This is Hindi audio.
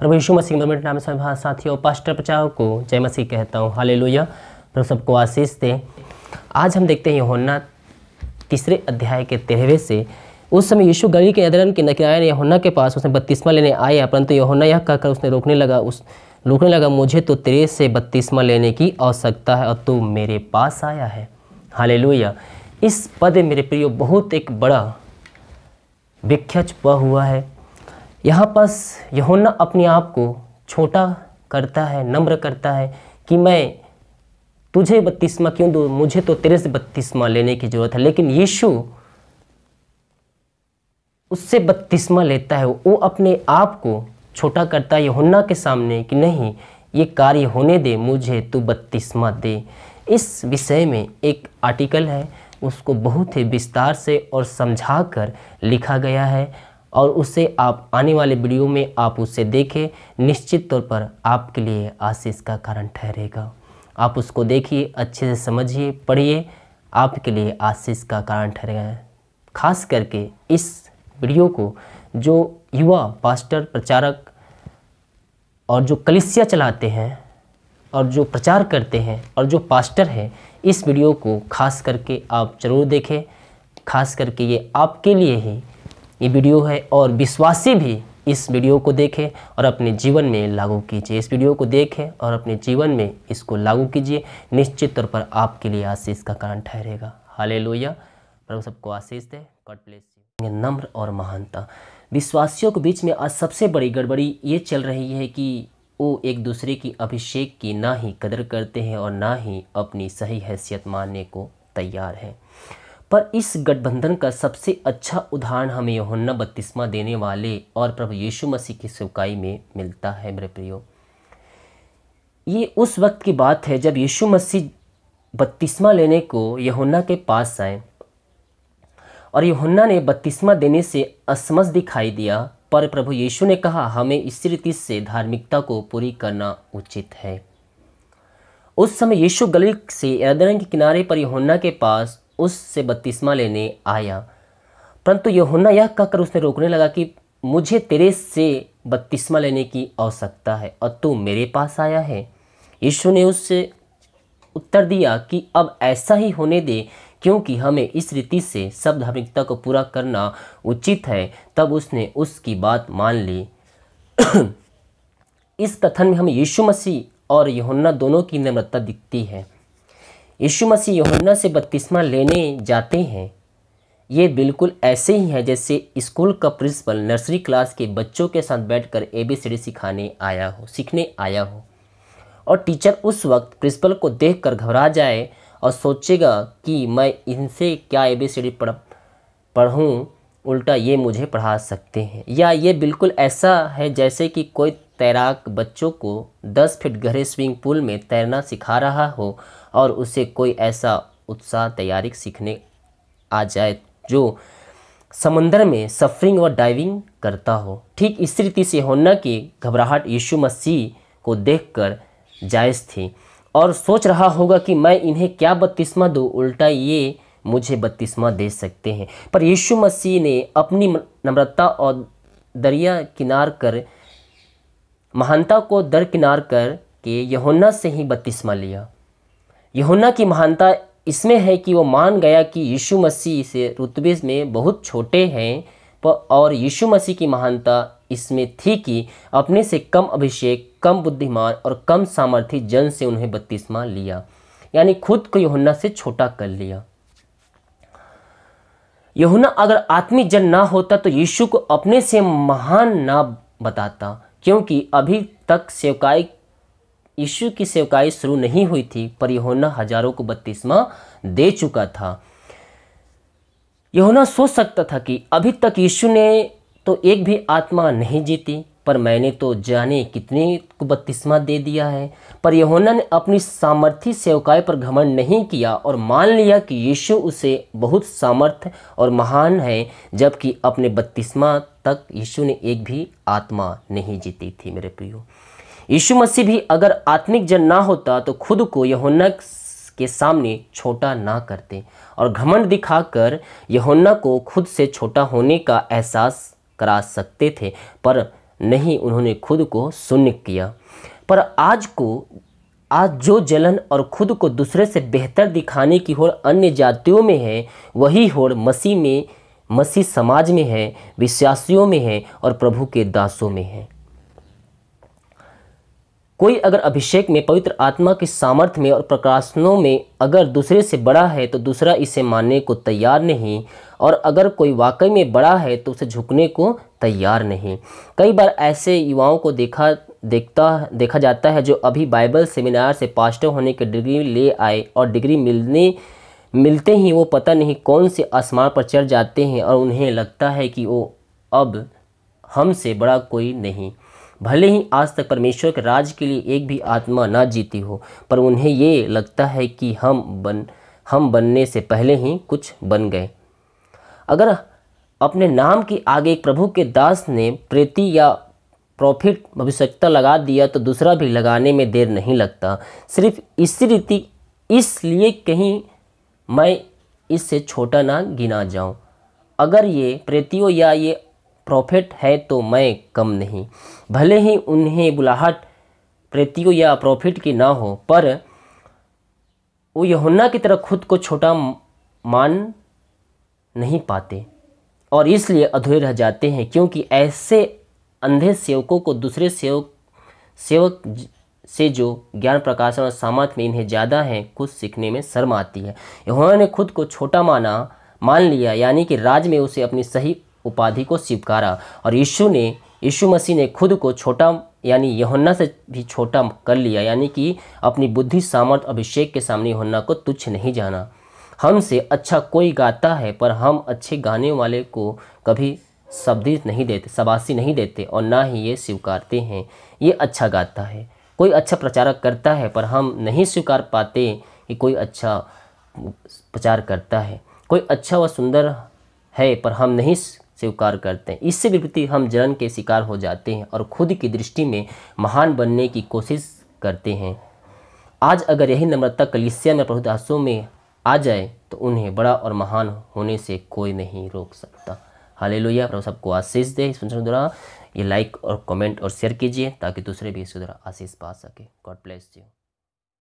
प्रभु यीशु मसीह के नाम में सभी साथियों पास्टर प्रचारक को जय मसीह कहता हूँ। हालेलुया। प्रभु सबको आशीष दे। आज हम देखते हैं यूहन्ना तीसरे अध्याय के 13वें से। उस समय यीशु गलील के यरदन के किनारे यूहन्ना के पास उसने बपतिस्मा लेने आया, परंतु यूहन्ना यह कहकर उसने रोकने लगा, मुझे तो तेरे से बपतिस्मा लेने की आवश्यकता है और तू मेरे पास आया है। हालेलुया। इस पद में मेरे प्रियो बहुत एक बड़ा व्याख्या छुपा हुआ है। यहाँ पास यूहन्ना अपने आप को छोटा करता है, नम्र करता है कि मैं तुझे बपतिस्मा क्यों दूँ, मुझे तो तेरे से बपतिस्मा लेने की जरूरत है। लेकिन यीशु उससे बपतिस्मा लेता है, वो अपने आप को छोटा करता है यूहन्ना के सामने कि नहीं, ये कार्य होने दे, मुझे तू बपतिस्मा दे। इस विषय में एक आर्टिकल है, उसको बहुत ही विस्तार से और समझा कर लिखा गया है और उसे आप आने वाले वीडियो में आप उसे देखें, निश्चित तौर पर आपके लिए आशीष का कारण ठहरेगा। आप उसको देखिए, अच्छे से समझिए, पढ़िए, आपके लिए आशीष का कारण ठहरेगा। खास करके इस वीडियो को जो युवा पास्टर प्रचारक और जो कलीसिया चलाते हैं और जो प्रचार करते हैं और जो पास्टर हैं, इस वीडियो को खास करके आप ज़रूर देखें। खास करके ये आपके लिए ही ये वीडियो है और विश्वासी भी इस वीडियो को देखें और अपने जीवन में लागू कीजिए। इस वीडियो को देखें और अपने जीवन में इसको लागू कीजिए, निश्चित तौर पर आपके लिए आशीष का कारण ठहरेगा। हालेलुया। प्रभु सबको आशीष दे। God bless you. नम्र और महानता। विश्वासियों के बीच में आज सबसे बड़ी गड़बड़ी ये चल रही है कि वो एक दूसरे की अभिषेक की ना ही कदर करते हैं और ना ही अपनी सही हैसियत मानने को तैयार हैं। पर इस गठबंधन का सबसे अच्छा उदाहरण हमें यूहन्ना बपतिस्मा देने वाले और प्रभु यीशु मसीह की सेवकाई में मिलता है। मेरे प्रियो, ये उस वक्त की बात है जब यीशु मसीह बपतिस्मा लेने को यूहन्ना के पास आए और यूहन्ना ने बपतिस्मा देने से असमझ दिखाई दिया, पर प्रभु यीशु ने कहा हमें इस रीति से धार्मिकता को पूरी करना उचित है। उस समय यीशु गलील से यरदन के किनारे पर यूहन्ना के पास उससे बपतिस्मा लेने आया, परंतु यूहन्ना यह कहकर उसने रोकने लगा कि मुझे तेरे से बपतिस्मा लेने की आवश्यकता है और तू मेरे पास आया है। यीशु ने उससे उत्तर दिया कि अब ऐसा ही होने दे, क्योंकि हमें इस रीति से सब धार्मिकता को पूरा करना उचित है। तब उसने उसकी बात मान ली। इस कथन में हमें यीशु मसीह और यूहन्ना दोनों की नम्रता दिखती है। यीशु मसीह यूहन्ना से बपतिस्मा लेने जाते हैं, ये बिल्कुल ऐसे ही है जैसे स्कूल का प्रिंसिपल नर्सरी क्लास के बच्चों के साथ बैठकर ABCD सीखने आया हो और टीचर उस वक्त प्रिंसिपल को देखकर घबरा जाए और सोचेगा कि मैं इनसे क्या ABCD पढ़ूं, उल्टा ये मुझे पढ़ा सकते हैं। या ये बिल्कुल ऐसा है जैसे कि कोई तैराक बच्चों को 10 फीट गहरे स्विमिंग पूल में तैरना सिखा रहा हो और उसे कोई ऐसा उत्साह तैयारी सीखने आ जाए जो समंदर में सफरिंग और डाइविंग करता हो। ठीक इस रीति से यूहन्ना की घबराहट यीशु मसीह को देखकर जायज़ थी और सोच रहा होगा कि मैं इन्हें क्या बपतिस्मा दूँ, उल्टा ये मुझे बपतिस्मा दे सकते हैं। पर यीशु मसीह ने अपनी नम्रता और महानता को दरकिनार कर के यूहन्ना से ही बपतिस्मा लिया। यूहन्ना की महानता इसमें है कि वो मान गया कि यीशु मसीह से रुतबे में बहुत छोटे हैं, और यीशु मसीह की महानता इसमें थी कि अपने से कम अभिषेक, कम बुद्धिमान और कम सामर्थी जन से उन्हें बपतिस्मा लिया, यानी खुद को यूहन्ना से छोटा कर लिया। यूहन्ना अगर आत्मिक जन ना होता तो यीशु को अपने से महान ना बताता, क्योंकि अभी तक यीशु की सेवकाई शुरू नहीं हुई थी, पर यूहन्ना हजारों को बपतिस्मा दे चुका था। यूहन्ना सोच सकता था कि अभी तक यीशु ने तो एक भी आत्मा नहीं जीती, पर मैंने तो जाने कितने को बपतिस्मा दे दिया है। पर यूहन्ना ने अपनी सामर्थी सेवकाई पर घमंड नहीं किया और मान लिया कि यीशु उसे बहुत सामर्थ और महान है, जबकि अपने बपतिस्मा तक यीशु ने एक भी आत्मा नहीं जीती थी। मेरे प्रियो, यीशु मसीह भी अगर आत्मिक जन ना होता तो खुद को यूहन्ना के सामने छोटा ना करते और घमंड दिखाकर यूहन्ना को खुद से छोटा होने का एहसास करा सकते थे, पर नहीं उन्होंने खुद को शून्य किया। पर आज जो जलन और खुद को दूसरे से बेहतर दिखाने की होड़ अन्य जातियों में है, वही होड़ मसीह समाज में है, विश्वासियों में है और प्रभु के दासों में है। कोई अगर अभिषेक में, पवित्र आत्मा की सामर्थ्य में और प्रकाशनों में अगर दूसरे से बड़ा है तो दूसरा इसे मानने को तैयार नहीं, और अगर कोई वाकई में बड़ा है तो उसे झुकने को तैयार नहीं। कई बार ऐसे युवाओं को देखा जाता है जो अभी बाइबल सेमिनार से पास्टर होने की डिग्री ले आए और डिग्री मिलते ही वो पता नहीं कौन से आसमान पर चढ़ जाते हैं और उन्हें लगता है कि वो अब हमसे बड़ा कोई नहीं। भले ही आज तक परमेश्वर के राज के लिए एक भी आत्मा ना जीती हो, पर उन्हें ये लगता है कि हम बनने से पहले ही कुछ बन गए। अगर अपने नाम के आगे एक प्रभु के दास ने प्रेती या प्रॉफिट भविष्यवक्ता लगा दिया तो दूसरा भी लगाने में देर नहीं लगता। सिर्फ इसी रीति इसलिए कहीं मैं इससे छोटा ना गिना जाऊं। अगर ये प्रेतियों या ये प्रॉफिट है तो मैं कम नहीं। भले ही उन्हें बुलाहट प्रेतियों या प्रॉफिट की ना हो, पर वो यूहन्ना की तरह खुद को छोटा मान नहीं पाते और इसलिए अधूरे रह जाते हैं, क्योंकि ऐसे अंधे सेवकों को दूसरे सेवक से जो ज्ञान प्रकाशन और सामर्थ्य में इन्हें ज़्यादा है, कुछ सीखने में शर्म आती है। यूहन्ना ने खुद को छोटा मान लिया, यानी कि राज में उसे अपनी सही उपाधि को स्वीकारा, और यीशु मसीह ने खुद को छोटा यानी यूहन्ना से भी छोटा कर लिया, यानी कि अपनी बुद्धि, सामर्थ, अभिषेक के सामने यूहन्ना को तुच्छ नहीं जाना। हमसे अच्छा कोई गाता है, पर हम अच्छे गाने वाले को कभी शाबाशी नहीं देते और ना ही ये स्वीकारते हैं ये अच्छा गाता है। कोई अच्छा प्रचारक करता है, पर हम नहीं स्वीकार पाते कि कोई अच्छा प्रचार करता है। कोई अच्छा व सुंदर है, पर हम नहीं स्वीकार करते हैं। इससे विपरीत हम जलन के शिकार हो जाते हैं और खुद की दृष्टि में महान बनने की कोशिश करते हैं। आज अगर यही नम्रता कलीसिया में प्रभु दासों में आ जाए तो उन्हें बड़ा और महान होने से कोई नहीं रोक सकता। हालेलुया। प्रभु सबको आशीष दे। इस सुनने द्वारा ये लाइक और कमेंट और शेयर कीजिए ताकि दूसरे भी इस द्वारा आशीष पा सके। God bless you.